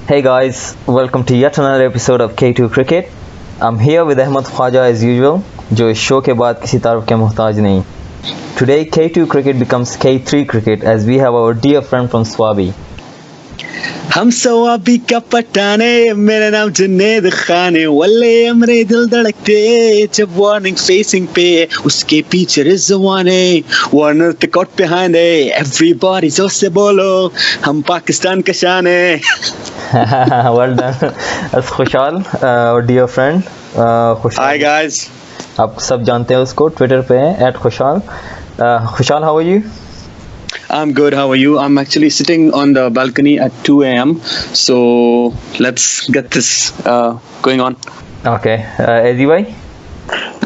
Hey guys, welcome to yet another episode of K2 Cricket. I'm here with Ahmed Khwaja as usual, जो इस show के बाद किसी तारुफ के मोहताज नहीं. Today K2 Cricket becomes K3 Cricket as we have our dear friend from Swabi. हम सवाबी का पटाने, मेरा नाम जुनेद खान है, वल्ले हमरे दिल धड़कते जब वार्निंग फेसिंग पे उसके पीछे रिजवान है, वार्नर द कॉट बिहाइंड है, एवरीबॉडी जोर से बोलो हम पाकिस्तान का शान है. Well done. That's Khushal, our dear friend. Khushal. Hi guys. आप सब जानते हैं उसको, ट्विटर पे है @Khushal. Khushal, how are you? I'm good. How are you? I'm actually sitting on the balcony at 2 a.m. So let's get this going on. Okay. एजी भाई.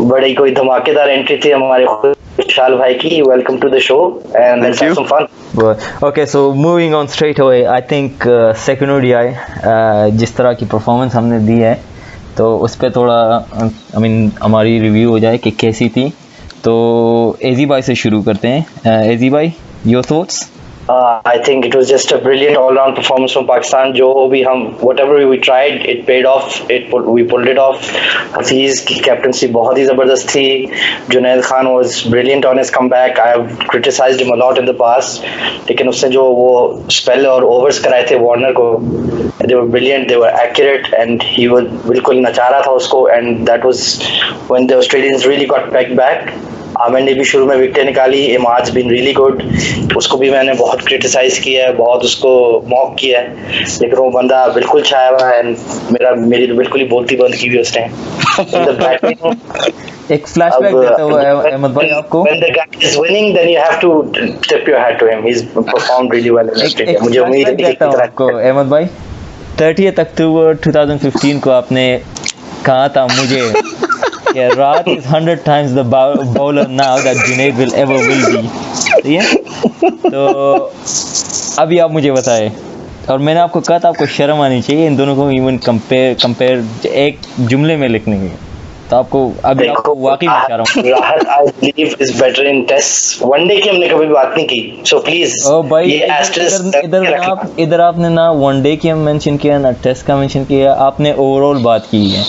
बड़ी कोई धमाकेदार एंट्री थी हमारे खुशाल भाई की. Welcome to the show and let's have some fun. Okay, so moving on straight away, I think second ODI जिस तरह की परफॉर्मेंस हमने दी है तो उस पर थोड़ा हमारी रिव्यू हो जाए कि कैसी थी. तो एजी भाई से शुरू करते हैं. एजी भाई, your thoughts? I think it was just a brilliant all-round performance from Pakistan. जो भी हम whatever we tried, it paid off. We pulled it off. Hafeez की कैप्टनसी बहुत ही ज़बरदस्त थी. Junaid Khan was brilliant on his comeback. I have criticized him a lot in the past. लेकिन उसने जो वो स्पेल और ओवर्स कराए थे वार्नर को, they were brilliant. They were accurate and he was बिल्कुल नचा रहा था उसको. And that was when the Australians really got pegged back. Aamir ने भी शुरू में विकेट निकाली. इमाज बीन रियली गुड. उसको भी मैंने बहुत क्रिटिसाइज किया है, बहुत उसको मॉक किया है, लेकिन वो बंदा बिल्कुल छाया हुआ है. मेरी तो बिल्कुल ही बोलती बंद की हुई उसने. एक फ्लैशबैक देता हुआ अहमद भाई आपको. When the guy is winning, then you have to tip your hat to him. He's performed really well in Australia. मुझे उम्मीद है कि आपको अहमद भाई 30 अक्टूबर 2015 को आपने कहा था मुझे कि Raat is 100 times the bowler now that Junaid will ever will be. ठीक है? तो अभी आप मुझे बताएं. और मैंने आपको कहा था आपको शर्म आनी चाहिए इन दोनों को इवन कंपेयर एक जुमले में लिखने की. तो आपको अभी आपको वाकई में शर्म. राहत I believe is better in tests. One day की हमने कभी बात नहीं की. So please. ओ भाई, इधर आपने ना वनडे की मेंशन किया ना टेस्ट का मेंशन किया, आपने ओवरऑल बात की है.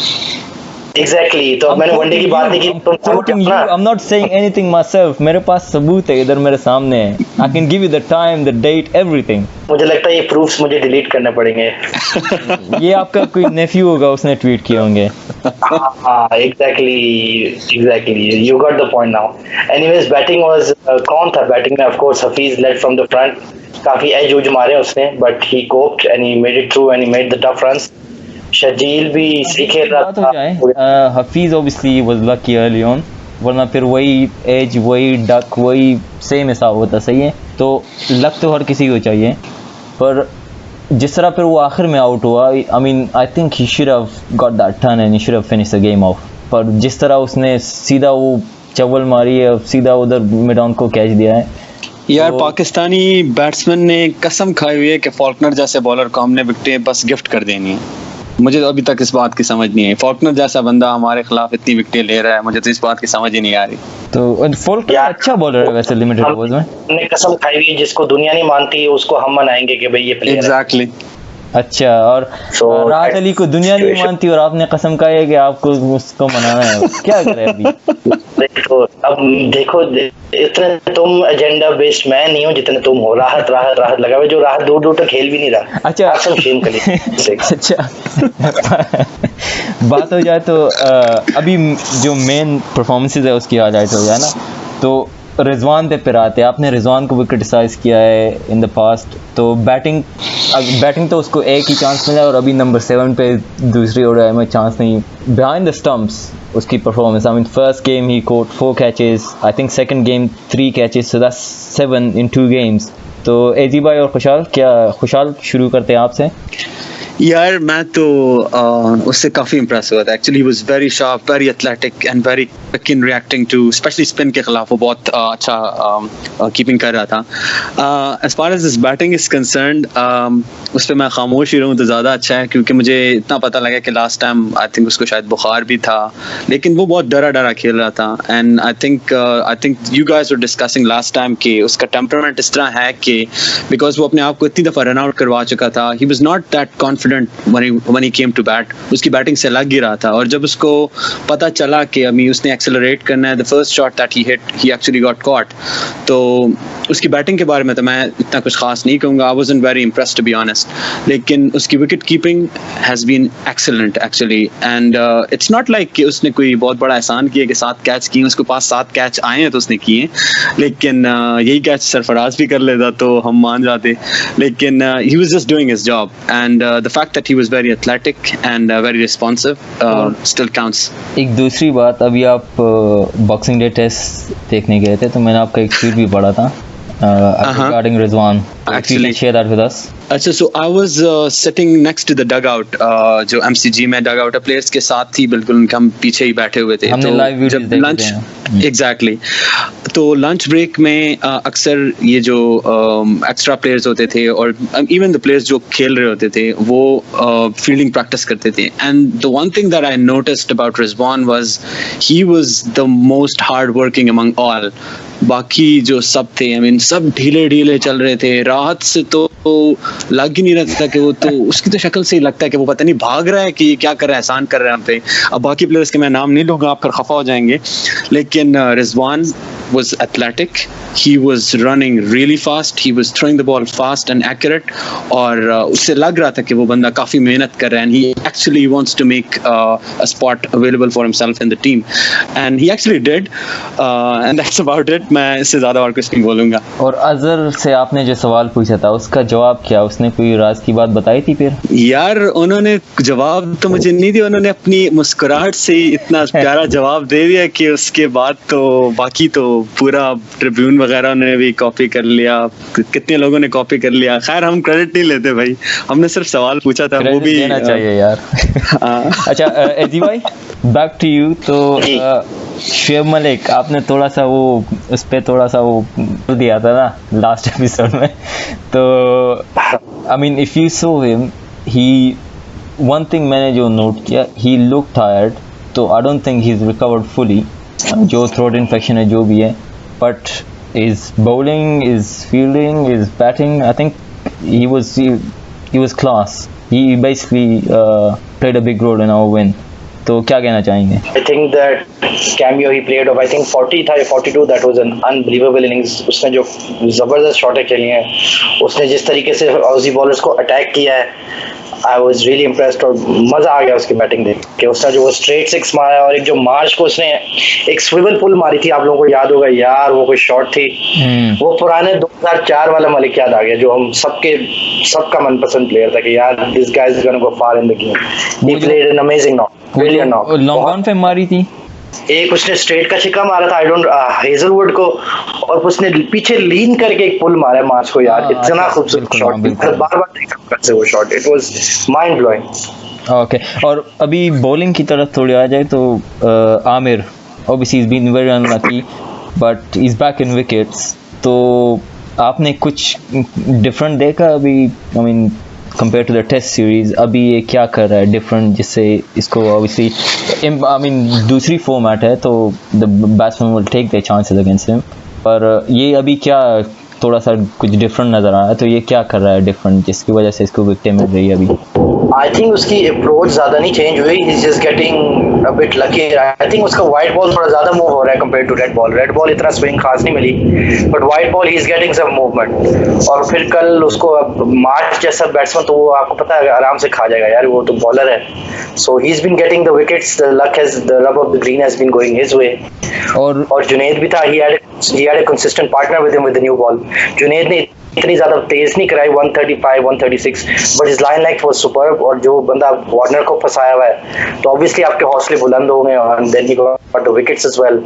Exactly. तो मैंने वनडे की बात नहीं की. I'm not saying anything myself. मेरे पास सबूत है इधर मेरे सामने है. I can give you the time, the date, everything. मुझे लगता है ये प्रूफ्स मुझे डिलीट करने पड़ेंगे. ये आपका कोई नेफ्यू होगा, उसने ट्वीट किए होंगे. हाँ, exactly. You got the point now. Anyways, batting was कौन था बैटिंग में? Of course, Hafiz led from the front. काफी एज उज मारे उसने, but he coped and he made it through and he made the tough runs. Sharjeel भी सही खेल रहा था. Hafeez obviously was lucky early on, वरना फिर वही एज, वही डक, वही सेम हिसाब होता. सही है. तो लक तो हर किसी को चाहिए, पर जिस तरह फिर वो आखिर में आउट हुआ, I think he should have got that turn and he should have finished the game off. पर जिस तरह उसने सीधा वो चवल मारी है, सीधा उधर मिड ऑन को कैच दिया है. यार पाकिस्तानी बैट्समैन ने कसम खाई हुई है कि फॉल्कनर जैसे बॉलर को हमने विकेटें बस गिफ्ट कर देनी है. मुझे तो अभी तक इस बात की समझ नहीं है. फॉल्कनर जैसा बंदा हमारे खिलाफ इतनी विकेटें ले रहा है, मुझे तो इस बात की समझ ही नहीं आ रही. तो फॉल्कनर अच्छा बॉलर है वैसे लिमिटेड ओवर्स में. हमने कसम खाई हुई, जिसको दुनिया नहीं मानती उसको हम मनाएंगे कि भाई ये प्लेयर एग्जैक्टली. अच्छा, और राहत अली को दुनिया नहीं मानती और आपने कसम खाई है कि आपको उसको मनाना है. क्या करें अभी? देखो इतने तुम एजेंडा बेस्ड मैं नहीं हूँ जितने तुम हो. राहत लगा हुआ, जो राहत दूर तक खेल भी नहीं रहा. अच्छा. अच्छा. बात हो जाए तो अभी जो मेन परफॉर्मेंसेज है उसकी आ जाए तो है ना, तो रिजवान पे फिर आते हैं. आपने रिजवान को भी क्रिटिसाइज़ किया है इन द पास्ट. तो बैटिंग तो उसको एक ही चांस मिला और अभी नंबर 7 पे दूसरी ओवर में चांस नहीं. बिहाइंड द स्टम्प्स उसकी परफॉर्मेंस, फर्स्ट गेम ही caught 4 catches, I think second game 3 catches, so that's 7 in 2 games. तो एजी भाई और खुशाल शुरू करते हैं आपसे. यार मैं तो उससे काफ़ी इम्प्रेस हुआ था. Actually he was very sharp, very athletic and very quick in reacting to specially spin के खिलाफ. वो बहुत अच्छा कीपिंग कर रहा था. As far as this batting is concerned, उस पर मैं खामोश ही रहूँ तो ज़्यादा अच्छा है, क्योंकि मुझे इतना पता लगा कि लास्ट टाइम आई थिंक उसको शायद बुखार भी था, लेकिन वो बहुत डरा खेल रहा था. And I think you guys were discussing last time कि उसका टेम्परामेंट इस तरह है कि बिकॉज वो अपने आप को इतनी दफ़ा रन आउट करवा चुका था, he was not that confident confident when he came to bat. उसकी बैटिंग से लग ही रहा था, और जब उसको पता चला कि अभी उसने एक्सेलरेट करना है, the first shot that he hit he actually got caught. तो उसकी बैटिंग के बारे में तो मैं इतना कुछ खास नहीं कहूँगा. I wasn't very impressed to be honest. लेकिन उसकी wicket keeping has been excellent actually, and it's not like कि उसने कोई बहुत बड़ा एहसान किया कि 7 कैच किए. उसके पास 7 कैच आए हैं तो उसने किए, लेकिन यही कैच सरफराज भी कर लेता तो हम मान जाते. लेकिन he was just doing his job, and the fact that he was very athletic and very responsive still counts. एक दूसरी बात, अभी आप बॉक्सिंग डे टेस्ट देखने गए थे तो मैंने आपका एक ट्वीट भी पढ़ा था regarding Rizwan. If you can share that with us. अच्छा, so I was sitting next to the dugout, जो MCG में dugout है, प्लेयर्स के साथ ही बिल्कुल उनके हम पीछे ही बैठे हुए थे. हमने लाइव वीडियोस देखे थे. एग्जैक्टली. तो लंच ब्रेक में अक्सर ये जो एक्स्ट्रा प्लेयर्स होते थे और इवन द प्लेयर्स जो खेल रहे होते थे वो फील्डिंग प्रैक्टिस करते थे. And the one thing that I noticed about Rizwan was he was the most hard working among all. बाकी जो सब थे, आई मीन सब ढीले ढीले चल रहे थे. राहत से तो लग ही नहीं रहा था कि वो, तो उसकी तो शक्ल से ही लगता है कि वो पता नहीं भाग रहा है कि ये क्या कर रहा है, एहसान कर रहा है हम पे. अब बाकी प्लेयर्स के मैं नाम नहीं लूँगा, आप फिर खफा हो जाएंगे. लेकिन Rizwan was athletic, he was running really fast, he was throwing the ball fast and accurate, और उससे लग रहा था कि वो बंदा काफ़ी मेहनत कर रहा है, and he actually wants to make a spot available for himself in the team, and he actually did, and that's about it. मैं इससे ज़्यादा और कुछ नहीं बोलूँगा. और अजहर से आपने जो सवाल पूछा था उसका जवाब क्या, उसने कोई राज की बात बताई थी फिर? यार उन्होंने जवाब तो मुझे नहीं दिया, उन्होंने अपनी मुस्कुराहट से इतना प्यारा जवाब दे दिया कि उसके बाद तो बाकी तो पूरा ट्रिब्यून वगैरह ने भी कॉपी कर लिया, कितने लोगों ने कॉपी कर लिया. खैर हम क्रेडिट नहीं लेते भाई, हमने सिर्फ सवाल पूछा था, वो भी देना चाहिए यार. अच्छा एजी भाई, बैक टू यू. तो शुएब मलिक, आपने थोड़ा सा वो उस पर थोड़ा सा वो दिया था ना लास्ट एपिसोड में. तो I mean if you saw him, he one thing मैंने जो नोट किया, ही लुक टायर्ड. तो आई don't think he is recovered fully, जो थ्रोट इन्फेक्शन है जो भी है. But is bowling, is fielding, is batting, I think he was class. He basically played a big role in our win. तो क्या कहना चाहेंगे? I think that cameo he played of I think 40 था 42, that was an unbelievable innings. उसने जो जबरदस्त शॉटें खेली हैं, उसने जिस तरीके से ऑजी बॉलर्स को अटैक किया है, I was really impressed, और मजा आ गया उसकी बैटिंग देख के. उसने जो वो स्ट्रेट सिक्स मारा और एक जो मार्च को उसने एक स्विवल पुल मारी थी, आप लोगों को याद होगा यार, वो कोई शॉट थी. वो पुराने 2004 वाला मलिक याद आ गया, जो हम सबका मनपसंद प्लेयर था कि यार this guy is gonna go far in the game. He played an amazing knock, brilliant knock. Long on पे मारी थी एक, उसने स्ट्रेट का छिक्का मारा था, आई डोंट हेजलवुड को, और उसने पीछे लीन करके एक पुल मारा मार्च को यार. इतना खूबसूरत शॉट, बार-बार देखा से वो shot, it was mind blowing. Okay. और अभी बॉलिंग की तरफ थोड़ी आ जाए तो Aamir obviously he's been very unlucky but he's back in wickets. तो आपने कुछ डिफरेंट देखा अभी, I mean compare to the test series, अभी ये क्या कर रहा है डिफरेंट, जिससे इसको ऑब्वियसली आई मीन दूसरी फॉर्मेट है तो the batsman will take their chances against him, पर ये अभी क्या थोड़ा सा कुछ डिफरेंट नजर आ रहा है, तो ये क्या कर रहा है डिफरेंट जिसकी वजह से इसको विकेट मिल रही है अभी? आई थिंक उसकी अप्रोच ज़्यादा नहीं चेंज हुई, he is just getting a bit lucky. I think उसका वाइट बॉल थोड़ा ज़्यादा मूव हो रहा है compare to red ball. Red ball इतना स्विंग खास नहीं मिली, but white ball he is getting some movement. और फिर कल उसको अब मार्च जैसा बैट्समैन तो वो आपको पता है आराम से खा जाएगा यार, वो तो बॉलर है. So he is been getting the wickets, the luck has, the rub of the green has been going his way. और जुनैद भी था, he had a consistent partner with him with the new ball. Junaid ने इतनी ज्यादा तेज नहीं कराई 135 136, but his line length was superb. और जो बंदा वार्नर को फंसाया हुआ है तो ऑब्वियसली आपके हौसले बुलंद हो गए, और then he got the wickets as well.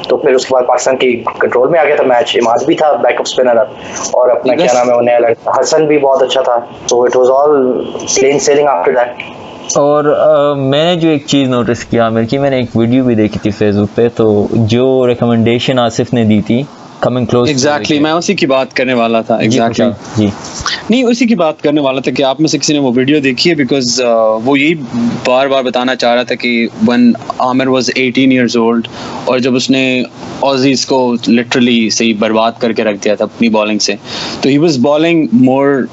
तो फिर उसके बाद पाकिस्तान की कंट्रोल में आ गया था मैच. इमाद भी था बैकअप स्पिनर अब, और अपना क्या नाम है वो नया लड़का हसन भी बहुत अच्छा था. तो it was all plain sailing after that. और मैंने जो एक चीज़ नोटिस किया आमिर की, मैंने एक वीडियो भी देखी थी फेसबुक पे, तो जो रिकमेंडेशन आसिफ ने दी थी कमिंग क्लोज, एग्जैक्टली मैं उसी की बात करने वाला था. एग्जैक्टली जी नहीं, उसी की बात करने वाला था कि आप में से किसी ने वो वीडियो देखी है, बिकॉज वो यही बार बार बताना चाह रहा था कि when Aamir was 18 years old, और जब उसने ऑजीज को लिटरली सही बर्बाद करके रख दिया था अपनी बॉलिंग से, तो he was bowling more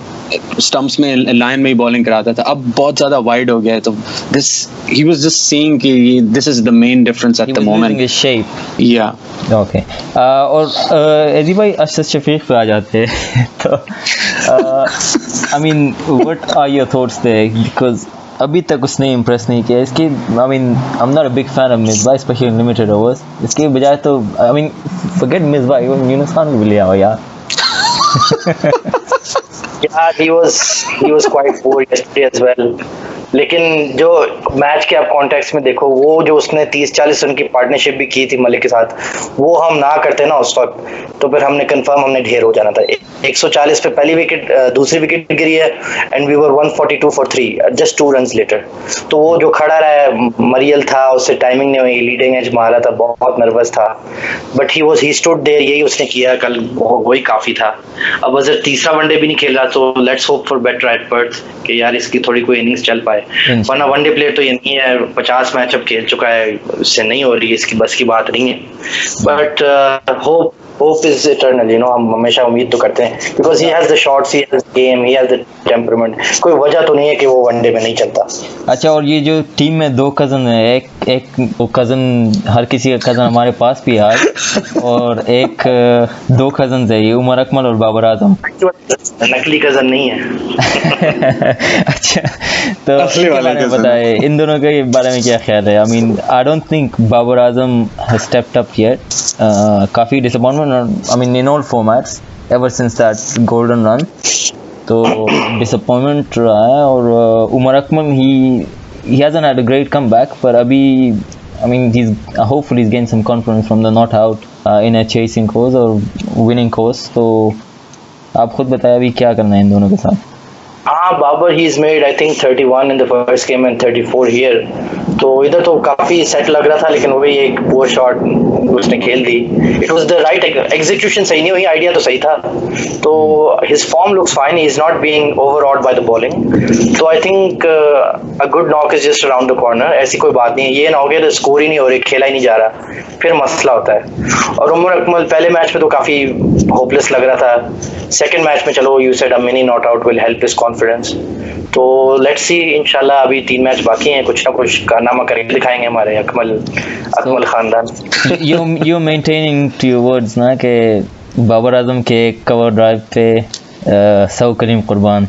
stumps में लाइन में ही बॉलिंग कराता था, अब बहुत ज्यादा वाइड हो गया है, तो this he was just saying कि this is the main difference at the moment. his shape। या ओके और एजी भाई अशरफ शफीक पे आ जाते हैं तो I mean what are your thoughts there, because अभी तक उसने इम्प्रेस नहीं किया इसकी। I mean I am not a big fan of Misbah specially limited overs, इसके बजाय तो I mean forget Misbah, Younis Khan को भी ले आओ यार। Yeah, he was quite poor yesterday as well. लेकिन जो मैच के आप कॉन्टेक्स्ट में देखो, वो जो उसने 30-40 रन की पार्टनरशिप भी की थी मलिक के साथ, वो हम ना करते ना उस वक्त तो फिर हमने ढेर हो जाना था। 140 पे पहली विकेट, दूसरी विकेट गिरी है and we were 142 for 3 just 2 runs later. तो वो जो खड़ा रहा है, मरियल था, उससे टाइमिंग नहीं हुई, लीडिंग एज मारा था, बहुत नर्वस था, बट ही स्टूड देयर, यही उसने किया कल, वही काफी था। अब अगर तीसरा वनडे भी नहीं खेल रहा तो let's hope for better at Perth कि यार इसकी थोड़ी कोई इनिंग्स चल पाए, वरना वनडे प्लेयर तो ये नहीं है, 50 मैच अब खेल चुका है, उससे नहीं हो रही, इसकी बस की बात नहीं है। But hope is eternal, you know, हम हमेशा उम्मीद तो करते हैं, because he has the shots, he has the game, he has the temperament, कोई वजह तो नहीं है कि वो वनडे में नहीं चलता। अच्छा, और ये जो टीम में 2 कज़न है, एक वो कज़न, हर किसी का कज़न हमारे पास भी है, और एक 2 कज़न है, ये उमर अकमल और बाबर आजम। नकली कज़न नहीं है। अच्छा, तो इनके बारे में बताए, इन दोनों के बारे में क्या ख्याल है? I mean I don't think Babar Azam has stepped up here, काफ़ी disappointment, I mean in all formats ever since that golden run, तो disappointment रहा है। और Umar Akmal he hasn't had a great comeback, पर अभी I mean he's hopefully he's gained some confidence from the not out in a chasing course और winning course। तो आप खुद बताएं अभी क्या करना है इन दोनों के साथ? Babar he's made I think 31 in the first game and 34 here, तो इधर तो काफी सेट लग रहा था, लेकिन वही एक पोर शॉट उसने खेल दी। It was the right execution, सही नहीं हुई, आइडिया तो सही था। तो his form looks fine, he is not being overawed by the bowling, तो I think a good knock is just around the corner. ऐसी कोई बात नहीं है, ये ना हो गया तो स्कोर ही नहीं हो रही, खेला ही नहीं जा रहा, फिर मसला होता है। और उमर अकमल पहले मैच में तो काफी होपलेस लग रहा था, सेकंड मैच में चलो you said a mini not out will help his confidence. तो लेट्स सी, इंशाल्लाह अभी 3 मैच बाकी हैं, कुछ ना कुछ कारनामा करके दिखाएंगे हमारे अकमल खानदान। You maintaining to your words ना कि बाबर आजम के कवर ड्राइव पे सौ करीम कुर्बान।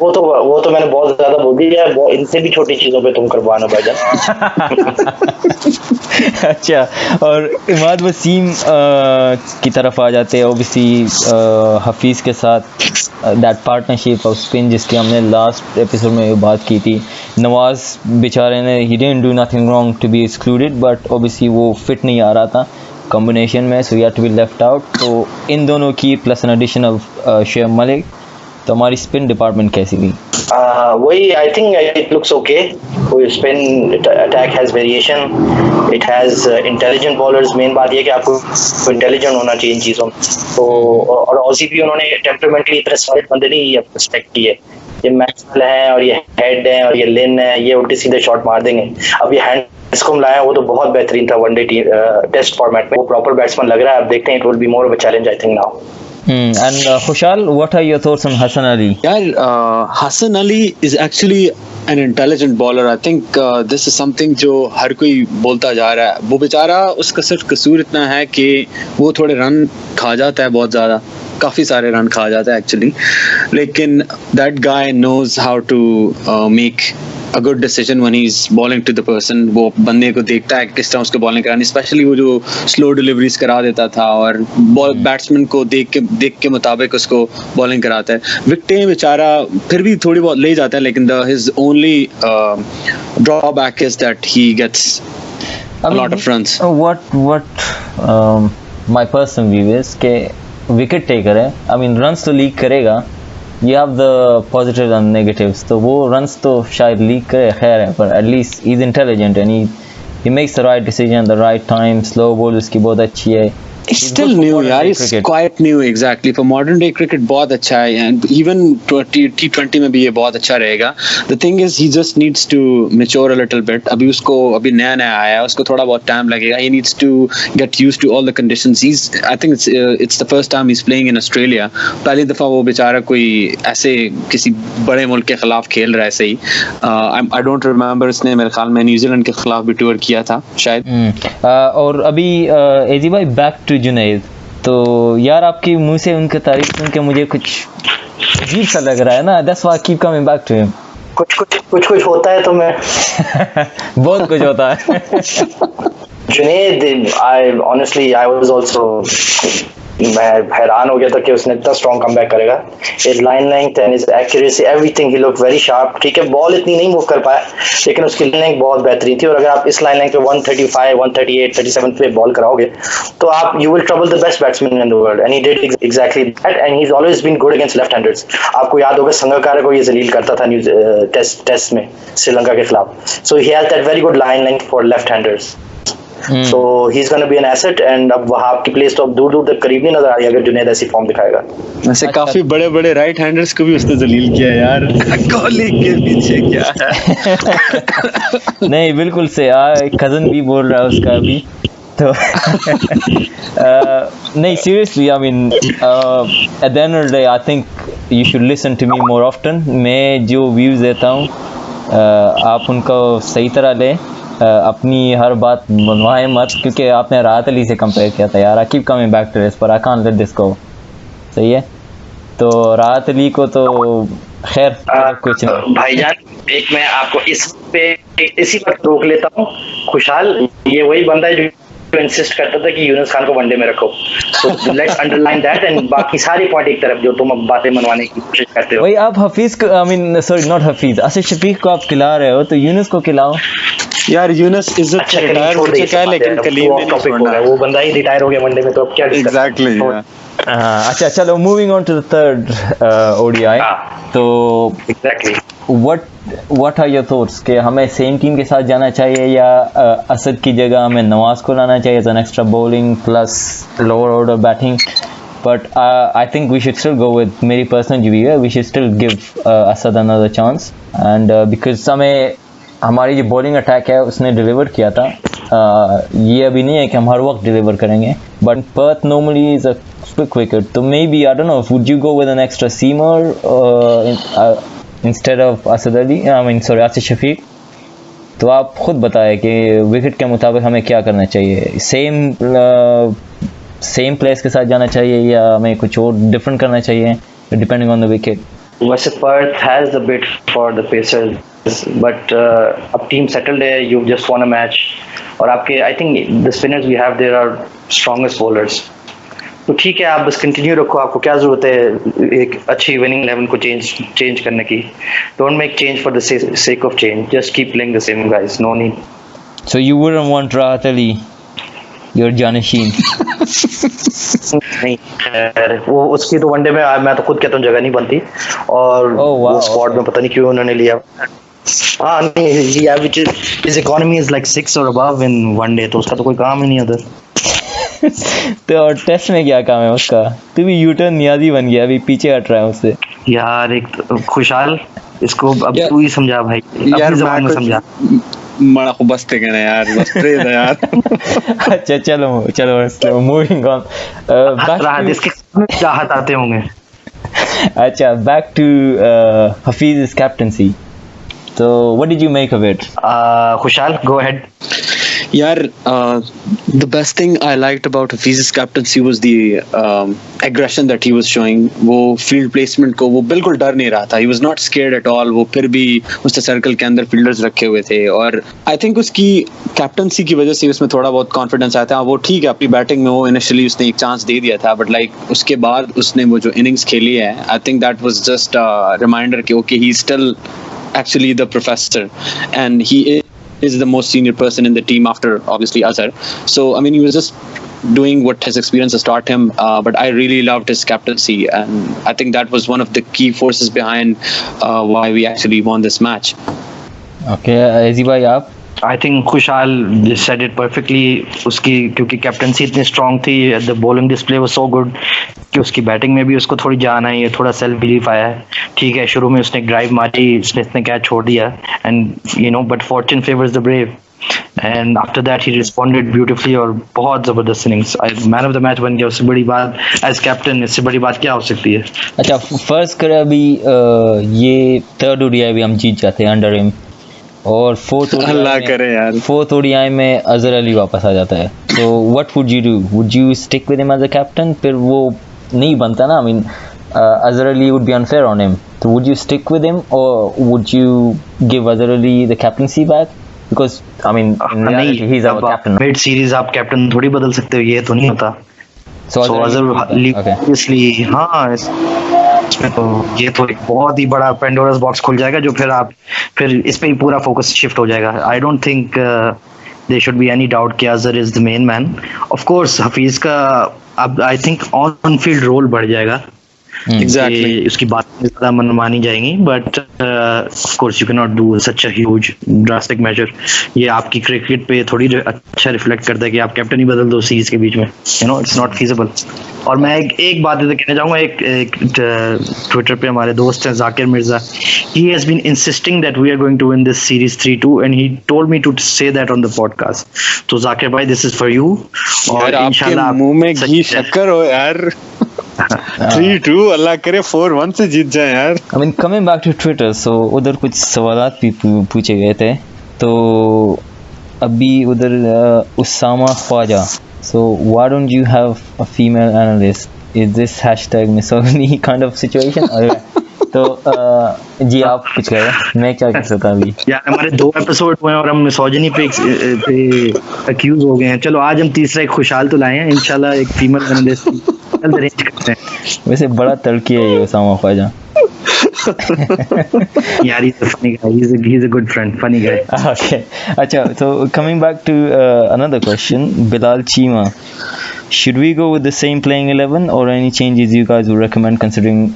वो तो मैंने बहुत ज्यादा बोल दिया, इनसे भी छोटी चीजों पे तुम कुर्बान हो भाईजान। अच्छा, और इमाद वसीम की तरफ आ जाते हैं, ओबियसली हफीज़ के साथ दैट पार्टनरशिप ऑफ स्पिन जिसकी हमने लास्ट एपिसोड में बात की थी। नवाज बेचारे ने he didn't do nothing wrong to be excluded, but obviously वो फिट नहीं आ रहा था कॉम्बिनेशन में, so he had to be left out. तो इन दोनों की plus an addition of Shoaib Malik, तो हमारी स्पिन डिपार्टमेंट कैसी गई? वही I think it looks okay. Spin attack has variation, it has intelligent bowlers. Main बात ये कि आपको इंटेलिजेंट होना चाहिए इन चीज़ों में। तो और ऑजी भी उन्होंने टेम्परामेंटली इतने सारे बंदे नहीं एक्सपेक्ट किए, ये मैक्सवेल हैं और ये हेड हैं और ये लिन है, ये उल्टे सीधे शॉट मार देंगे। अब ये हैंड इसको लाया, वो तो बहुत बेहतरीन था वनडे टेस्ट फॉर्मेट में, वो प्रॉपर बैट्समैन लग रहा है। अब देखते हैं, it will be more of a challenge I think now. And Khushal, what are your thoughts on Hassan Ali? यार Hassan Ali is actually an intelligent bowler. I think this is something जो हर कोई बोलता जा रहा है। वो बेचारा, उसका सिर्फ कसूर इतना है कि वो थोड़े रन खा जाता है, बहुत ज़्यादा, काफ़ी सारे रन खा जाता है एक्चुअली, लेकिन that guy knows how to make a good decision when he's bowling to the person। वो बंदे को देखता है किस तरह उसको बॉलिंग करानी, स्पेशली वो जो स्लो डिलीवरीज करा देता था और बैट्समैन को देख के मुताबिक उसको बॉलिंग कराता है। विकेटें बेचारा फिर भी थोड़ी बहुत ले जाता है, लेकिन his only drawback is that he gets a lot of runs। What my personal view is कि विकेट टेकर है, I mean runs तो लीक करेगा, you have the positives and negatives, तो वो runs तो शायद लीक करे, खैर है, पर at least he's intelligent and he makes the right decision at the right time। slow ball उसकी बहुत अच्छी है, It's still new, yeah. It's quite new, exactly. For modern day cricket, बहुत अच्छा है, and even T20 में भी ये बहुत अच्छा रहेगा. The thing is, he just needs to mature a little bit. अभी नया आया है, उसको थोड़ा बहुत time लगेगा. He needs to get used to all the conditions. I think it's the first time he's playing in Australia. पहली दफा वो बेचारा कोई ऐसे किसी बड़े मुल्क के खिलाफ खेल रहा है सही. I don't remember उसने मेरे ख्याल में न्यूजीलैंड के खिलाफ भी टूर किया था शायद. और अभी एजी भाई बैक टू जुनैद, तो यार आपकी मुंह से उनकी तारीफ सुन के मुझे कुछ अजीब सा लग रहा है ना. That's why I keep coming back to him. कुछ होता है तो मैं बहुत कुछ होता है. जुनैद, I was also, मैं हैरान हो गया था कि उसने इतना स्ट्रॉन्ग कमबैक करेगा. His line length and his accuracy, everything, he looked very sharp. ठीक है, बॉल इतनी नहीं मूव कर पाया, लेकिन उसकी लाइन लेंथ बहुत बेहतरीन थी. और अगर आप इस लाइन लेंथ पे 135, 138, 37 पे बॉल कराओगे तो आप you will trouble the best batsman in the world, and he did exactly that. And he's always been good against left-handers. आपको याद होगा संगकारा को ये जलील करता था टेस्ट में श्रीलंका के खिलाफ. So he has that very good line length for left-handers. So he's going to be an asset, and अब वहाँ आपकी प्लेस तो अब दूर तक करीब नहीं नजर आ रही अगर जुनैद ऐसी फॉर्म दिखाएगा. वैसे काफी बड़े राइट हैंडर्स को भी उसने जलील किया यार. कोहली के पीछे क्या है. नहीं बिल्कुल से कजन भी बोल रहा है उसका अभी तो नहीं seriously I mean at the end of the day I think you should listen to me more often. मैं जो व्यूज़ देता हूँ आप उनको सही तरह लें, अपनी हर बात मनवाएं मत, क्योंकि आपने राहत अली से कंपेयर किया था यार. I keep coming back to this, पर I can't let this go. सही है, तो राहत अली को तो खैर कुछ नहीं. भाईजान, एक मैं आपको इसी वक्त रोक लेता हूँ. खुशहाल ये वही बंदा है जो इंसिस्ट करता था कि यूनुस खान को वनडे में रखो. तो लेट्स अंडरलाइन दैट, एंड बाकी सारी पॉइंट एक तरफ जो तुम अब बातें मनवाने की कोशिश करते हो. भाई आप हफीज को, I mean sorry not Hafeez, Asif Shafiq को आप खिला रहे हो तो यूनुस को खिलाओ यार. यूनुस इज्जत से रिटायर हो चुका है, लेकिन कलीम ने टॉपिक हो गया, वो बंदा ही रिटायर हो गया वनडे में, तो अब क्या एग्जैक्टली. अच्छा चलो moving on to the third ODI. तो exactly what are your thoughts कि हमें सेम टीम के साथ जाना चाहिए या असद की जगह हमें नवाज को लाना चाहिए as an extra bowling plus lower order batting. But I think we should still go with, मेरी पर्सनल व्यू है, we should still give Asad another chance. And because हमें हमारी जो बॉलिंग अटैक है उसने डिलीवर किया था. ये अभी नहीं है कि हम हर वक्त डिलीवर करेंगे, but Perth normally is a quick wicket. तो maybe I don't know, would you go with an extra seamer instead of Asad Ali, I mean sorry Asif Shafiq. तो आप खुद बताएं कि विकेट के मुताबिक हमें क्या करना चाहिए. सेम प्लेस के साथ जाना चाहिए या हमें कुछ और डिफरेंट करना चाहिए डिपेंडिंग ऑन द विकेट. वैसे Perth has the bit for the pacers, but अब टीम सेटल्ड है, you just won a match. और आपके I think the spinners we have there are strongest bowlers. तो ठीक है, आप बस कंटिन्यू रखो. आपको क्या जरूरत है एक अच्छी विनिंग 11 को चेंज करने की. Don't make change for the sake of change, just keep playing the same guys, no need. So you wouldn't want Rahat Ali, your जानशीन? नहीं, वो उसकी तो वनडे में मैं तो खुद कहता हूँ जगह नहीं बनती. और वो स्क्वाड में पता नहीं क्यों उन्होंने लिया. हाँ नहीं, his economy is like 6 or above in one day, तो उसका तो कोई काम ही नहीं उधर. तो और टेस्ट में क्या काम है उसका? तू भी यूटर्न नियाजी बन गया, अभी पीछे हट रहा है उससे यार. एक खुशहाल, इसको अब तू ही समझा भाई, यार जबान में समझा. बड़ा खूब बस्ते कहना यार, बस्ते है यार. अच्छा चलो मूविंग ऑन. इसके चाहत आते होंगे. अच्छा, back to Hafeez's captaincy. So what did you make of it? Khushal, go ahead. यार, the best thing I liked about Hafiz's captaincy was the aggression that he was showing. वो field placement को वो बिल्कुल डर नहीं रहा था. He was not scared at all. वो फिर भी उसने सर्कल के अंदर फील्डर्स रखे हुए थे. और I think उसकी कैप्टनसी की वजह से उसमें थोड़ा बहुत कॉन्फिडेंस आया था. वो ठीक है, अपनी बैटिंग में वो इनिशियली उसने एक चांस दे दिया था, बट लाइक उसके बाद उसने वो जो इनिंग्स खेली है, I think that was just a reminder कि okay, he is still actually the professor, and he is the most senior person in the team after obviously Azhar. So I mean, he was just doing what his experience has taught him, but I really loved his captaincy, and I think that was one of the key forces behind why we actually won this match. Okay, Azi bhai, aap? I think खुशहाल said it perfectly, उसकी क्योंकि captaincy इतनी strong थी, the bowling display was so good कि उसकी batting में भी उसको थोड़ी जान आई है, थोड़ा सेल्फ बिलीफ आया है। ठीक है, शुरू में उसने ड्राइव मारी, स्मिथ ने कैच छोड़ दिया, and you know but Fortune favours the brave, and after that he responded beautifully, और बहुत जबरदस्त innings, man of the match बन गया। उससे बड़ी बात एज कैप्टन, इससे बड़ी बात क्या हो सकती है? अच्छा, फर्स्ट करें अभी ये थर्ड ओडीआई भी हम जीत जाते हैं अंडर हिम, और अल्लाह करे यार, फोर्थ ओडीआई में अजहर अली वापस आ जाता है, तो what would you do? Would you stick with him as a captain? फिर वो नहीं बनता ना, I mean Azhar Ali would be unfair on him, तो would you stick with him और would you give Azhar Ali the captaincy back? Because I mean नहीं, he is our captain. Mid series आप captain थोड़ी बदल सकते हो, ये तो नहीं होता। So अजहर अली इसलिए, हाँ, इसमें तो ये तो एक बहुत ही बड़ा पेंडोरास बॉक्स खुल जाएगा, जो फिर इस पे ही पूरा फोकस शिफ्ट हो जाएगा। I don't think there should be any doubt कि Azhar is the main man. Of course Hafeez का अब I think on field role बढ़ जाएगा, एग्जैक्टली, उसकी बातें ज्यादा मानी जाएंगी, but of course you can not do such a huge drastic measure. ये आपकी क्रिकेट पे थोड़ी अच्छा रिफ्लेक्ट करता है कि आप कैप्टन ही बदल दो सीरीज के बीच में, you know, it's not feasible. और मैं एक बात इधर कहना चाहूंगा, एक ट्विटर पे हमारे दोस्त हैं Zakir Mirza, he has been insisting that we are going to win this series 3-2 and he told me to say that on the podcast. तो जाकिर भाई, this is for you, और इंशाल्लाह मुंह में घी शक्कर हो यार। 3-2 अल्लाह करे 4-1 से जीत जाए यार। I mean, coming back to Twitter, so उधर कुछ सवालात भी पूछे गए थे, तो अभी उधर Usama Khwaja, so why don't you have a female analyst? Is this hashtag misogyny kind of situation? तो जी आप कुछ कहें, मैं क्या कर सकता अभी? यार हमारे 2 एपिसोड हुए और हम मिसोजिनी पे अक्यूज हो गए हैं। चलो आज हम तीसरा एक खुशहाल तो लाए हैं, इंशाल्लाह एक फीमेल एनालिस्ट जल्द अरेंज करते हैं। वैसे बड़ा तड़की है ये उसामा ख्वाजा। यार he's a funny guy, he's a good friend, funny guy. Okay, अच्छा, so coming back to another question, Bilal Chima, should we go with the same playing 11 or any changes you guys would recommend considering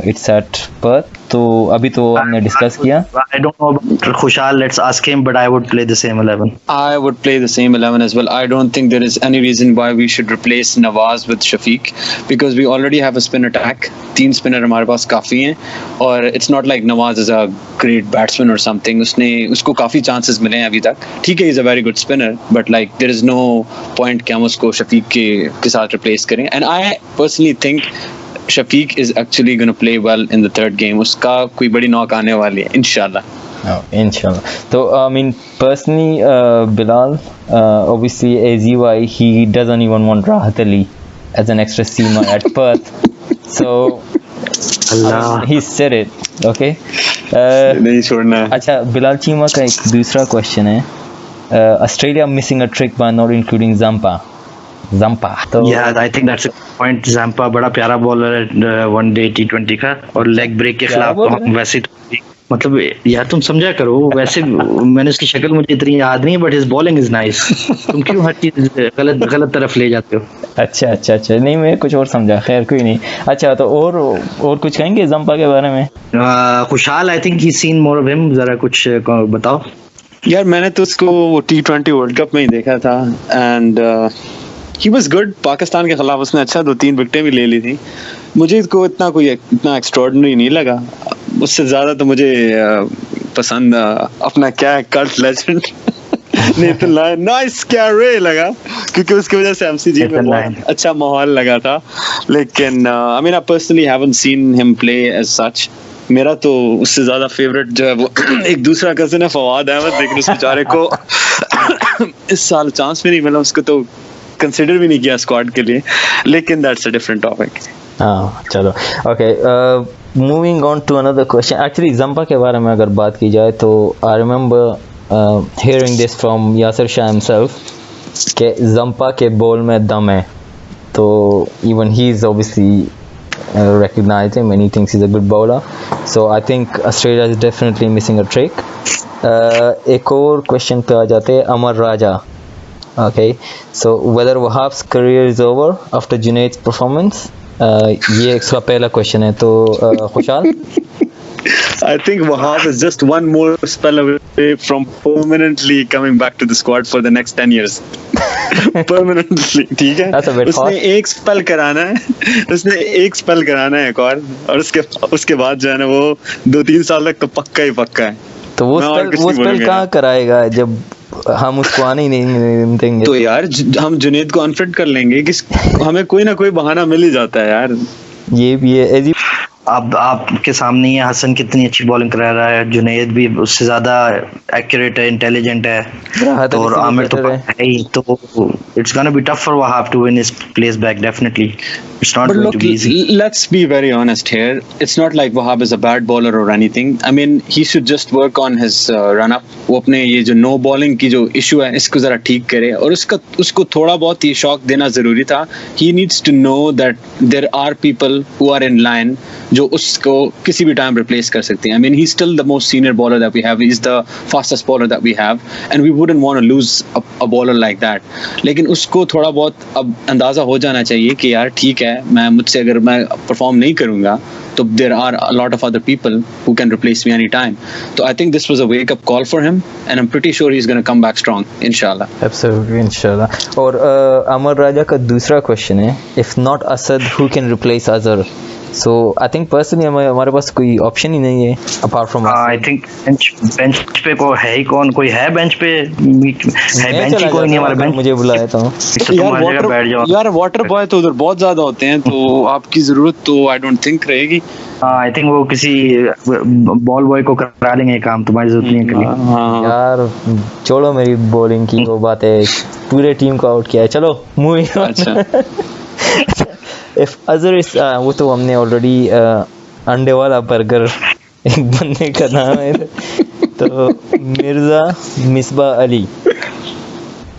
it's at Perth? तो अभी तो हमने discuss किया। I don't know about Khushal, let's ask him, but I would play the same 11. I would play the same 11 as well. I don't think there is any reason why we should replace Nawaz with Shafiq, because we already have a spin attack. 3 spinner हमारे पास काफी हैं, और it's not like Nawaz is a great batsman or something. उसको काफी chances मिले हैं अभी तक। ठीक है, he's a very good spinner, but like there is no point कि हम उसको शफीक के साथ replace करें. And I personally think Shafiq is actually going to play well in the third game. उसका कोई बड़ी नॉक आने वाली है इंशाल्लाह। इंशाल्लाह। तो I mean personally, Bilal, obviously as EY, he doesn't even want Rahat Ali as an extra seamer at Perth. So he said it, okay? नहीं छोड़ना है। अच्छा, बिलाल चीमा का एक दूसरा क्वेश्चन है, Australia missing a trick bye not including Zampa. तो yeah, I think that's a point. Zampa बड़ा प्यारा बॉलर है वनडे T20 का, और लेग ब्रेक के खिलाफ तो हम वैसे तो मतलब यार तुम समझा करो, वैसे मैंने उसकी शक्ल मुझे इतनी याद नहीं है, but his bowling is nice. तुम क्यों हर चीज गलत तरफ ले जाते हो? अच्छा, नहीं मैं कुछ और समझा, खैर कोई नहीं। अच्छा, तो और कुछ कहेंगे जंपा के बारे में? खुशहाल, आई think he seen more of him, जरा कुछ बताओ। यार मैंने तो उसको वो T20 वर्ल्ड कप में ही देखा था, and he was good. Pakistan के खिलाफ उसने अच्छा 2-3 विकेटें भी ले ली थी। मुझे इसको इतना एक्स्ट्राऑर्डिनरी नहीं लगा। उससे ज्यादा तो मुझे पसंद अपना क्या है, cult legend Nathan Lyon, nice Carey लगा, क्योंकि उसकी वजह से एमसीजी में बहुत अच्छा माहौल लगा था। लेकिन I mean I personally haven't seen him play as such. मेरा तो उससे ज्यादा फेवरेट जो है वो एक दूसरा कजिन है फवाद अहमद, लेकिन उस बेचारे को इस साल चांस भी नहीं मिला, उसको तो कंसिडर भी नहीं किया स्क्वाड के लिए, लेकिन दैट्स अ डिफरेंट टॉपिक। हाँ चलो, okay, moving on to another question. Actually Zampa के बारे में अगर बात की जाए तो I remember hearing this from Yasir Shah himself कि जंपा के बॉल में दम है, तो even he is obviously recognize him and he thinks he's a good bowler, so I think Australia is definitely missing a trick. एक और क्वेश्चन पे आ जाते हैं, अमर राजा। Okay, so whether Wahab's career is over after Junaid's performance? ये इसका पहला question है, तो Khushal I think Wahab is just one more spell away from permanently coming back to the squad for the next 10 years. Permanently, ठीक है? That's a bit उसने hot. एक spell कराना है एक और उसके बाद जो है ना वो 2-3 साल तक तो पक्का है. तो वो मैं और कुछ स्पेल नहीं बोलूंगा कहाँ कराएगा जब हम उसको आने ही नहीं देंगे. तो यार हम जुनैद को अनफिट कर लेंगे कि हमें कोई ना कोई बहाना मिल ही जाता है यार. ये भी है. अब आपके सामने ही हसन कितनी अच्छी बॉलिंग करा रहा है, जुनैद भी उससे ज्यादा एक्यूरेट है, इंटेलिजेंट है, राहत तो और अली आमिर तो better है ही, तो it's gonna be tough for Wahab to win his place back. Definitely it's not But going look, to be easy. let's be very honest here. It's not like Wahab is a bad bowler or anything. I mean, he should just work on his run-up. वो अपने ये जो no bowling की जो issue है इसको जरा ठीक करे और उसको थोड़ा बहुत ये शॉक देना जरूरी था. He needs to know that there are people who are in line जो उसको किसी भी टाइम रिप्लेस कर सकते हैं. I mean, he's still the most senior bowler that we have. He's the fastest bowler that we have, and we wouldn't want to lose a bowler like that. लेकिन उसको थोड़ा बहुत अब अंदाजा हो जाना चाहिए कि यार ठीक है, मुझसे अगर मैं परफॉर्म नहीं करूंगा तो there are a lot of other people who can replace me anytime. So I think this was a wake up call for him, and I'm pretty sure he's going to come back strong, inshallah. Absolutely, inshallah. और अमर राजा का दूसरा question है, if not Asad, who can replace Azhar? So I think personally हमारे पास कोई option ही नहीं है apart from I think bench पे है ही कौन, कोई है बेंच पे? है बेंच ही कोई नहीं हमारे बेंच. मुझे बुलाया था. यार वाटर बॉय तो उधर बहुत ज्यादा होते हैं, तो आपकी जरूरत तो आई डोंट थिंक रहेगी. आई थिंक वो किसी बॉल बॉय को करा लेंगे ये काम, तुम्हारी जरूरत नहीं है के लिए. यार छोड़ो मेरी बॉलिंग की वो बात है, पूरे टीम को आउट किया है. चलो मूविंग ऑन. अच्छा. If Azhar is वो तो हमने ऑलरेडी अंडे वाला बर्गर एक बंदे का नाम है, तो मिर्जा मिसबाह अली,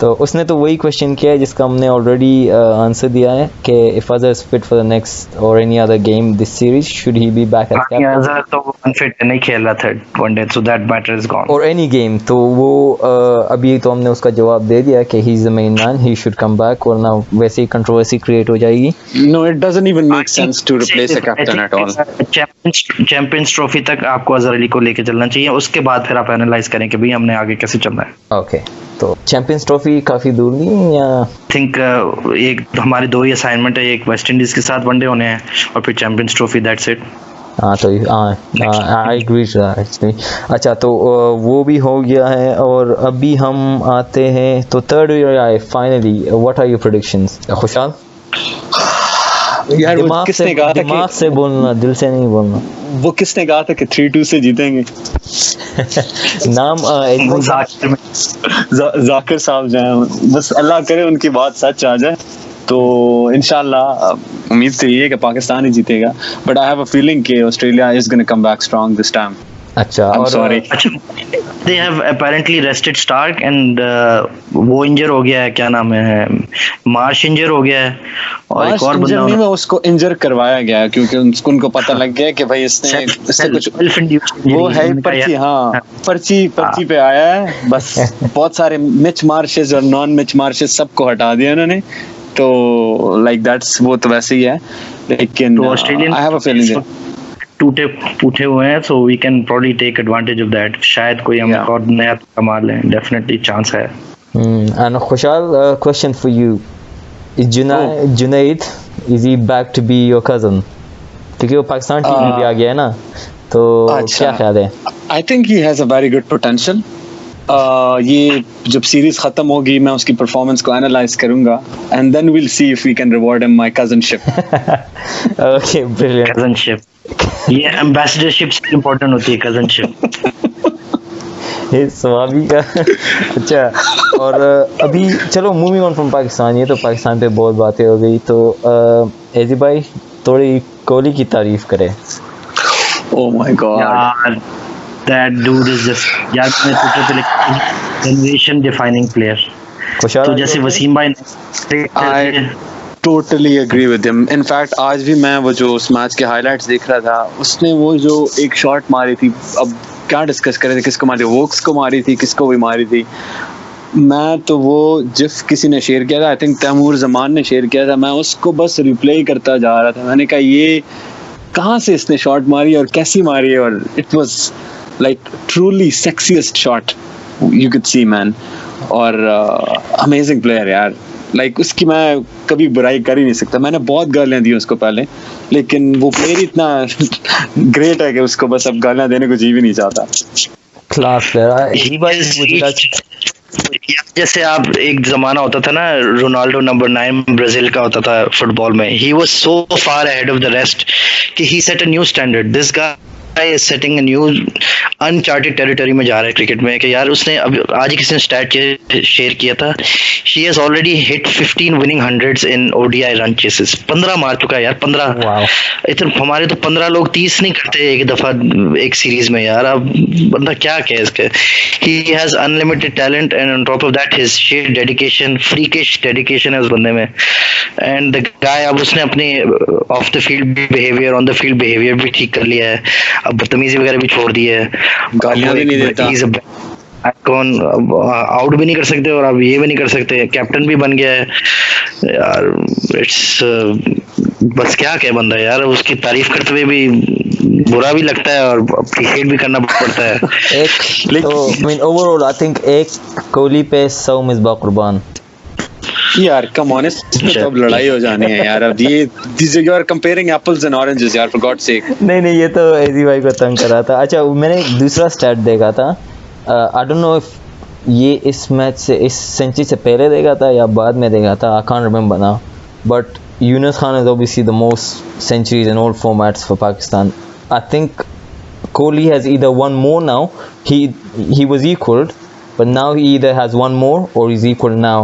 तो उसने तो वही क्वेश्चन किया है जिसका हमने ऑलरेडी आंसर दिया है कि if Azhar is fit for the next or any other game this series, should he be back as captain? Azhar तो अनफिट नहीं खेल रहा था one day, so that matter is gone. or any game. तो वो अभी तो हमने उसका जवाब दे दिया कि he is the main man, he should come back, वरना वैसे ही कंट्रोवर्सी क्रिएट हो जाएगी. No, it doesn't even make sense to replace a captain at all. Champions trophy तक आपको अजहर अली को लेके चलना चाहिए, उसके बाद फिर आप एनालाइज करें कि भाई हमने आगे कैसे चलना है. ओके, तो चैंपियंस ट्रॉफी काफी दूर नहीं या थिंक एक हमारे 2 ही असाइनमेंट है, एक वेस्ट इंडीज के साथ वनडे होने हैं और फिर चैंपियंस ट्रॉफी, दैट्स इट. हाँ तो आई एग्री एक्चुअली. अच्छा, तो वो भी हो गया है और अभी हम आते हैं तो थर्ड ईयर आए finally. What are your predictions Khushal? यार वो किसने कहा था दिमाग से बोलना, दिल से नहीं बोलना. वो किसने कहा था कि 3-2 से जीतेंगे? नाम जाकिर साहब जाए, बस अल्लाह करे उनकी बात सच आ जाए तो इंशाल्लाह. उम्मीद तो ये है कि पाकिस्तान ही जीतेगा, but I have a feeling कि Australia is gonna come back strong this time. अच्छा, I'm sorry. they have apparently rested Stark and वो इंजर हो गया है, क्या नाम है, मार्श इंजर हो गया है और एक और बंदा नहीं, उसको इंजर करवाया गया है क्योंकि उनको पता लग गया कि भाई इससे कुछ वो है पर्ची. हाँ, पर्ची पे आया है बस. बहुत सारे मिच मार्शेस और नॉन मिच मार्शेस सबको हटा दिया उन्होंने, तो लाइक दैट्स वो तो वैसे ही है. लेकिन Australian I have a feeling टूटे पूठे हुए हैं, so we can probably take advantage of that. शायद कोई हम और नया कमाल लें, डेफिनेटली चांस है. And Khushal, question for you, is Junaid is he back to be your cousin? क्योंकि वो पाकिस्तान टीम में भी आ गया है ना, तो क्या ख्याल है? I think he has a very good potential. ये जब सीरीज खत्म होगी मैं उसकी परफॉर्मेंस को एनालाइज करूंगा and then we'll see if we can reward him my cousinship. Okay, brilliant. Cousinship, ये एम्बेसडरशिप से इंपॉर्टेंट होती है कजनशिप. ये स्वामी का. अच्छा, और अभी चलो मूविंग ऑन फ्रॉम पाकिस्तान. ये तो पाकिस्तान पे बहुत बातें हो गई, तो एजी भाई थोड़ी कोहली की तारीफ करे. Oh my God, that dude is just यार मैं ट्विटर पे लिखा जनरेशन डिफाइनिंग प्लेयर. तो जैसे वसीम भाई I totally agree with him. In fact आज भी मैं वो जो उस मैच के हाइलाइट्स देख रहा था, उसने वो जो एक शॉट मारी थी, अब क्या डिस्कस कर रहे थे किसको मारी, वोक्स को मारी थी, किसको भी मारी थी. मैं तो वो जिफ किसी ने शेयर किया था, आई थिंक तैमूर जमान ने शेयर किया था, मैं उसको बस रिप्ले करता जा रहा था. मैंने कहा कहाँ से इसने शॉट मारी और कैसी मारी है, और it was like truly sexiest shot you could see man. और अमेजिंग प्लेयर यार, लाइक उसकी मैं कभी बुराई कर ही नहीं सकता. मैंने बहुत गालियां दी उसको पहले, लेकिन वो प्लेयर इतना ग्रेट है कि उसको बस अब गालियां देने को जी भी नहीं चाहता. Class player. जैसे आप एक जमाना होता था ना, रोनाल्डो नंबर 9 ब्राजील का होता था फुटबॉल में. He was so far ahead of the rest कि he set a new standard. This guy is setting a new uncharted territory में जा रहा है क्रिकेट में. कि यार उसने अब आज ही किसी ने स्टैट शेयर किया था, he has already hit 15 winning hundreds in ODI run chases. 15 मार चुका है यार, 15. इतने हमारे तो 15 लोग 30 नहीं करते एक दफा एक सीरीज में यार. अब बंदा क्या कहे इसके. He has unlimited talent and on top of that his sheer dedication, freakish dedication है उस बंदे में. एंड द गाय अब उसने अपने of the field behaviour, on the field behaviour भी ठीक कर लिया है. अब बदतमीजी वगैरह भी छोड़ दी है, गालियां भी नहीं देता, कौन आउट भी नहीं कर सकते और अब ये भी नहीं कर सकते, कैप्टन भी बन गया है यार. इट्स बस क्या कहे बंदा यार. उसकी तारीफ करते हुए भी बुरा भी लगता है और अप्रिशिएट भी करना पड़ता है. एक तो ओवरऑल आई थिंक एक कोहली पे 100 मिसबाह कुर्बान यार. कम ऑन, इसमें तो अब लड़ाई हो जानी है यार. अब ये you are comparing apples and oranges यार, फॉर गॉड सेक. नहीं ये तो एजी भाई को तंग कर रहा था. अच्छा मैंने एक दूसरा स्टैट देखा था, आई डोंट नो इफ ये इस मैच से, इस सेंचुरी से पहले देखा था या बाद में देखा था, I can't remember now, but Younis Khan is obviously the most centuries in all formats for Pakistan. I think Kohli has either one more now, he was equaled, but now he either has one more or he's equal now.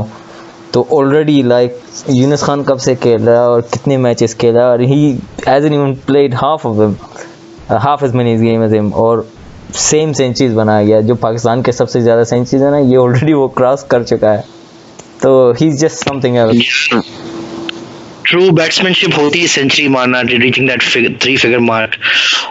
तो already like Yunus Khan कब से खेल रहा है और कितने matches खेला, और ही hasn't even played half as many game as him, और सेम सेंचुरीज बनाया गया. जो पाकिस्तान के सबसे ज़्यादा सेंचुरीज है ना, ये ऑलरेडी वो क्रॉस कर चुका है. तो he is just something else. True batsmanship होती है सेंचुरी मारना, रीचिंग दैट 3 फिगर मार्क.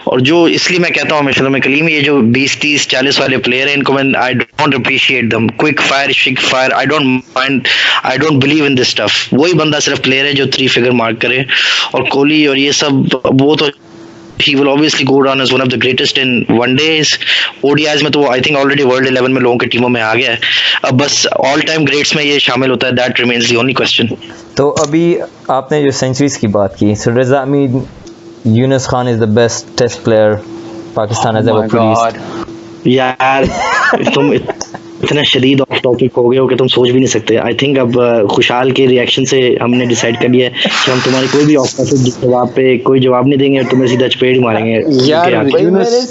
और जो इसलिए मैं कहता हूँ हमेशा तो मैं कलीम, ये जो 20 30 40 वाले प्लेयर हैं, इनको मैं I don't appreciate them. Quick fire, sick fire, I don't mind, I don't believe in this stuff. वही बंदा सिर्फ प्लेयर है जो 3 फिगर मार्क करे. और कोहली और ये सब, वो तो he will obviously go down as one of the greatest in one days. ODIs में तो वो I think already World 11 में लोगों की टीमों में आ गया है. अब बस all time greats में ये शामिल होता है. That remains the only question. तो अभी आपने जो सेंचुरीज की बात की, so does that mean Yunus Khan is the best test player Pakistan has ever produced? यार तुम इतना शदीद ऑफ टॉपिक हो गए हो कि तुम सोच भी नहीं सकते. आई थिंक अब खुशहाल के रिएक्शन से हमने डिसाइड कर लिया है कि हम तुम्हारी कोई भी ऑफर जवाब पे कोई जवाब नहीं देंगे और तुम्हें सीधा चपेट ही मारेंगे. यार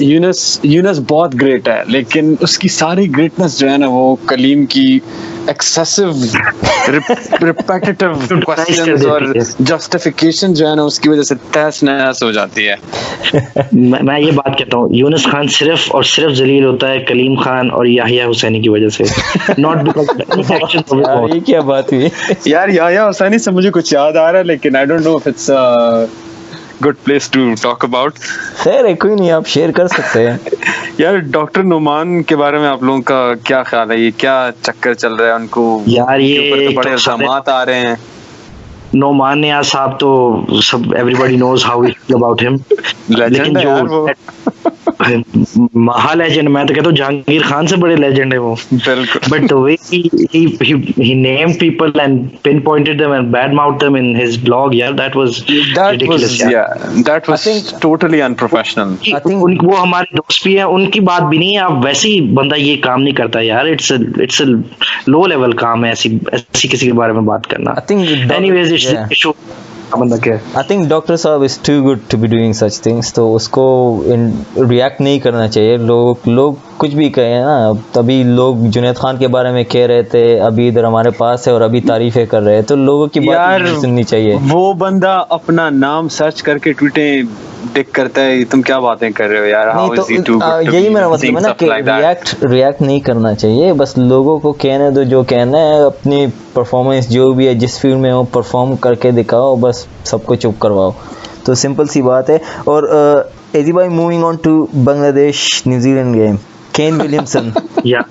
यूनुस बहुत ग्रेट है, लेकिन उसकी सारी ग्रेटनेस जो है ना, वो कलीम की एक्सेसिव रिपेटिटिव क्वेश्चंस और जस्टिफिकेशन जो है ना, उसकी वजह से तहस नहस हो जाती है. मैं ये बात कहता हूँ, यूनुस खान सिर्फ और सिर्फ जलील होता है कलीम खान और याहिया हुसैनी की वजह से, नॉट बिकॉज़. ये क्या बात हुई यार. याहिया हुसैनी से मुझे कुछ याद आ रहा है, लेकिन I don't know if it's good place to talk about. खैर कोई नहीं, आप शेयर कर सकते हैं. यार डॉक्टर नुमान के बारे में आप लोगों का क्या ख्याल है? ये क्या चक्कर चल रहा है उनको? यार ये बड़े इल्जामात आ रहे हैं. नोमान नियाज साहब तो सब everybody knows how we feel about him. Legend है यार वो. महा लेजेंड. मैं तो कहता हूँ जहांगीर खान से बड़े लेजेंड है वो. बिल्कुल. But the way he named people and pinpointed them and badmouthed them in his blog, yeah, that was ridiculous. That was totally unprofessional. I think वो हमारे दोस्त भी हैं, उनकी बात भी नहीं है. अब वैसे ही बंदा ये काम नहीं करता यार. it's a low level काम है ऐसी किसी के बारे में बात करना. I think anyways it's show बंदा क्या. I think डॉक्टर साहब is too good to be doing such things. तो उसको रिएक्ट नहीं करना चाहिए. लोग कुछ भी कहें ना, तभी लोग जुनैद खान के बारे में कह रहे थे, अभी इधर हमारे पास है और अभी तारीफें कर रहे हैं, तो लोगों की बात नहीं सुननी चाहिए. वो बंदा अपना नाम सर्च करके ट्वीटें डिक करता है. तुम क्या बातें कर रहे हो यार? How is he too good? यही मेरा मतलब है ना कि रिएक्ट नहीं करना चाहिए. बस लोगों को कहने दो जो कहना है. अपनी परफॉर्मेंस जो भी है, जिस फील्ड में हो परफॉर्म करके दिखाओ, बस सबको चुप करवाओ. तो सिंपल सी बात है. और एजी भाई, moving on to Bangladesh New Zealand game, Kane Williamson. या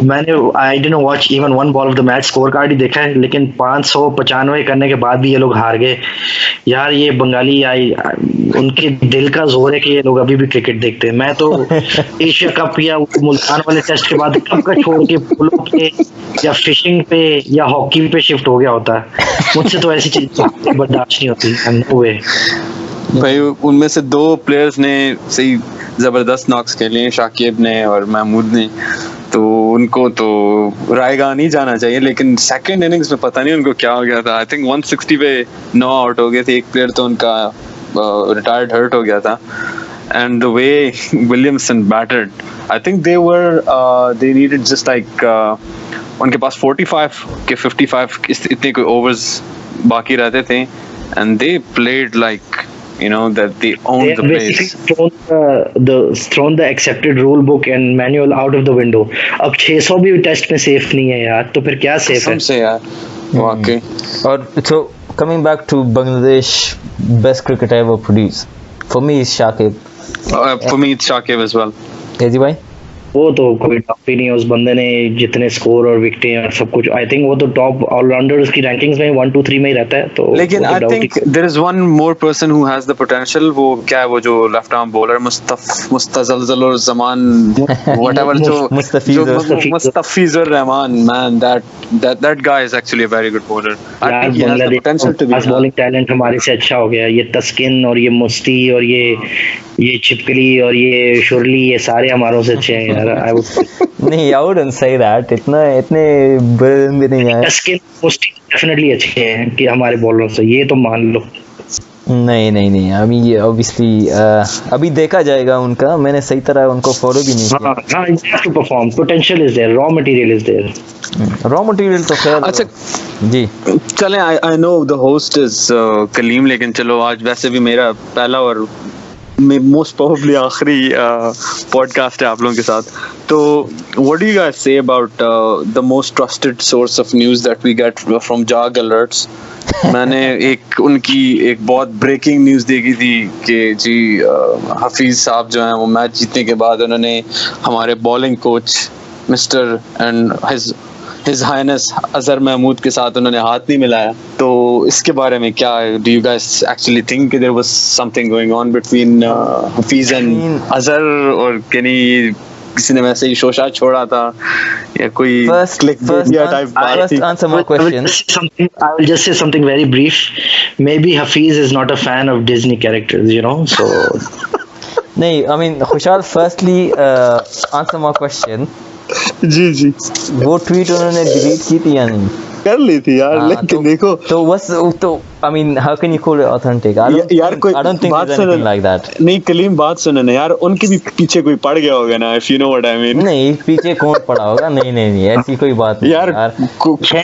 मैंने I didn't watch even one ball of the match. Score card ही देखा है, लेकिन 595 करने के बाद भी ये लोग हार गए. यार ये बंगाली उनके दिल का जोर है कि ये लोग अभी भी क्रिकेट देखते हैं। मैं तो एशिया कप या मुल्तान वाले टेस्ट के बाद कब का छोड़ के पोलो पे या फिशिंग पे या हॉकी पे शिफ्ट हो गया होता है। मुझसे तो ऐसी चीज बर्दाश्त नहीं होती। नो वे भाई उनमें से 2 प्लेयर्स ने सही जबरदस्त नॉक्स खेले, शाकिब ने और महमूद ने, तो उनको तो रायगा नहीं जाना चाहिए। लेकिन सेकंड इनिंग्स में पता नहीं उनको क्या हो गया था। आई थिंक 160 पे 9 आउट हो गए थे, एक प्लेयर तो उनका रिटायर्ड हर्ट हो गया था। And the way Williamson batted, I think they needed just like उनके पास 45 के 55 इतने कोई ओवर्स बाकी रहते थे, and they played like you know that they own the place. Thrown the accepted rule book and manual out of the window. अब 600 भी test में सेफ नहीं है यार, तो फिर क्या सेफ है? सबसे यार वाकई। और so coming back to Bangladesh best cricketer ever produced, for me is Shakib. For me it's Shakib as well. KG भाई वो तो कोई टॉप ही नहीं है। उस बंदे ने जितने स्कोर और विकेटें और सब कुछ, आई थिंक वो तो टॉप ऑलराउंडर्स की रैंकिंग्स में 1 2 3 में ही रहता है। तो लेकिन I think there is one more person who has the potential. वो क्या है, वो जो लेफ्ट आर्म बॉलर मुस्तज़लज़ल और ज़मान व्हाटएवर जो Mustafizur Rahman, man that guy is actually a very good bowler. I think he has the potential to be bowling talent हमारे से अच्छा हो गया। ये तस्किन और ये मुस्ती और ये छिपकली और ये शुरली, ये सारे हमारों से अच्छे हैं यार। नहीं, I wouldn't say that. इतने बुरे दिन भी नहीं आए। तस्किन मुस्ती डेफिनेटली अच्छे हैं कि हमारे बॉलरों से, ये तो मान लो। नहीं अभी ये ऑब्वियसली अभी देखा जाएगा उनका। मैंने सही तरह उनको फॉलो भी नहीं किया। हाँ, you have to perform. Potential is there, raw material is there. Raw material तो खैर अच्छा जी चलें। I know the host is Kaleem, लेकिन चलो आज वैसे भी मेरा पहला और मोस्ट प्रोबेबली आखिरी पॉडकास्ट है आप लोगों के साथ। तो what do you guys say about the most trusted source of news that we get from जाग अलर्ट्स? मैंने उनकी एक बहुत ब्रेकिंग न्यूज़ देखी थी कि जी हफीज साहब जो हैं वो मैच जीतने के बाद उन्होंने हमारे bowling coach mister and his highness Azhar Mahmood के साथ उन्होंने हाथ नहीं मिलाया। तो इसके बारे में क्या, do you guys actually think there was something going on between Hafeez and Azhar, और किसी ने वैसे ही शोशा छोड़ा था या कोई clickbait टाइप बात थी? Answer my question. I will just say something very brief. Maybe Hafiz is not a fan of Disney characters, you know, so नहीं, I mean Khushal, firstly answer my question. जी वो ट्वीट उन्होंने delete की थी या नहीं? कर ली थी यार। लेकिन देखो तो बस तो I mean how can you call it authentic? I don't think there's anything like that. नहीं कलीम, बात सुनो ना यार, उनके भी पीछे कोई पड़ गया होगा ना, if you know what I mean. नहीं, पीछे कौन पड़ा होगा? नहीं ऐसी कोई बात नहीं यार।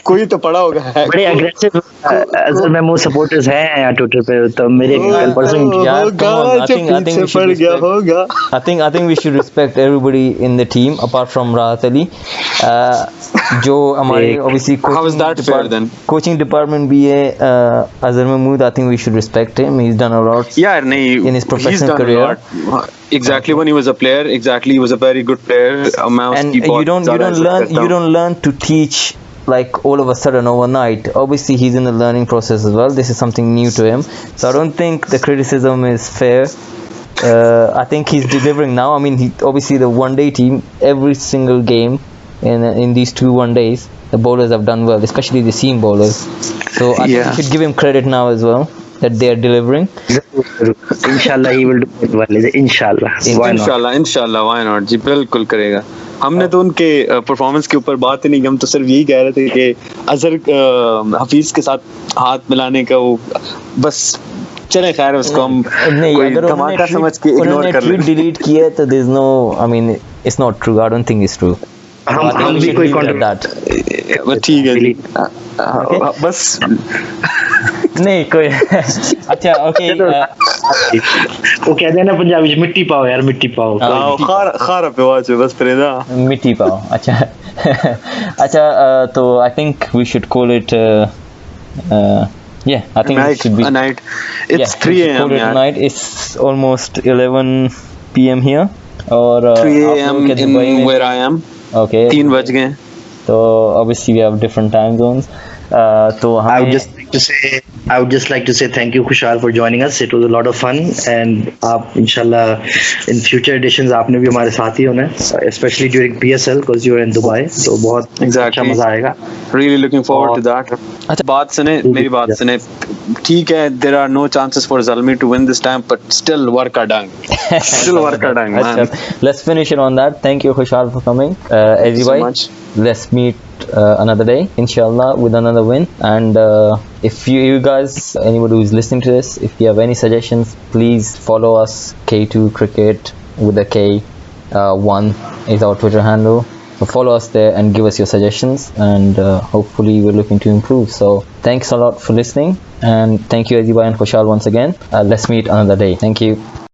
कोई तो पड़ा होगा। बड़े एग्रेसिव अजहर महमूद सपोर्टर्स हैं यार ट्विटर पे, तो मेरे पर्सन यार I think we should respect everybody in the team apart from Rahat Ali. जो हमारे obviously coaching department भी है Azhar Mahmood. I think we should respect him. He's done a lot in his professional career. Exactly, when he was a player, he was a very good player. And you don't learn to teach like all of a sudden overnight. Obviously he's in the learning process as well. This is something new to him, so I don't think the criticism is fair. I think he's delivering now. I mean, obviously the one day team, every single game in these 2 1 days, the bowlers have done well, especially the seam bowlers. So I think we should give him credit now as well that they are delivering. Inshallah he will do it well. Inshallah, why not जी, बिल्कुल करेगा। हमने तो उनके performance के ऊपर बात ही नहीं की, हम तो सिर्फ यही कह रहे थे कि अजहर हफीज के साथ हाथ मिलाने का वो बस चले, खैर उसको हम कोई धमाका समझ के इग्नोर कर लें। डिलीट किया तो there's no, I mean it's not true. I don't think it's true. हम भी कोई कॉन्टेक्ट ठीक है जी, बस नहीं कोई अच्छा ओके वो कहते हैं ना पंजाबी में मिट्टी पाओ यार, मिट्टी पाओ खारा पे वाच बस फरीदा मिट्टी पाओ। अच्छा तो I think we should call it yeah, I think it should be a night. It's 3 a.m. Tonight it's almost 11 p.m. here और 3 a.m. in where I am. Okay, 3 बज गए। तो obviously we have different time zones. तो I would just just like to say thank you, Khushal, for joining us. It was a lot of fun, and आप inshallah in future editions आपने भी हमारे साथ ही होना है, especially during PSL because you are in Dubai. तो बहुत अच्छा मजा आएगा. Really looking forward to that. अच्छा बात सुने, मेरी बात सुने. ठीक है, there are no chances for Zalmi to win this time, but still work are done. Still work are done, man. अच्छा, let's finish it on that. Thank you, Khushal, for coming. Thank you so Azzy much. let's meet another day, inshallah, with another win. And if you guys, anybody who's listening to this, if you have any suggestions, please follow us. K2 Cricket with a K. 1 is our Twitter handle. So follow us there and give us your suggestions, and hopefully we're looking to improve. So thanks a lot for listening, and thank you Azzy and Khushal once again. Let's meet another day. Thank you.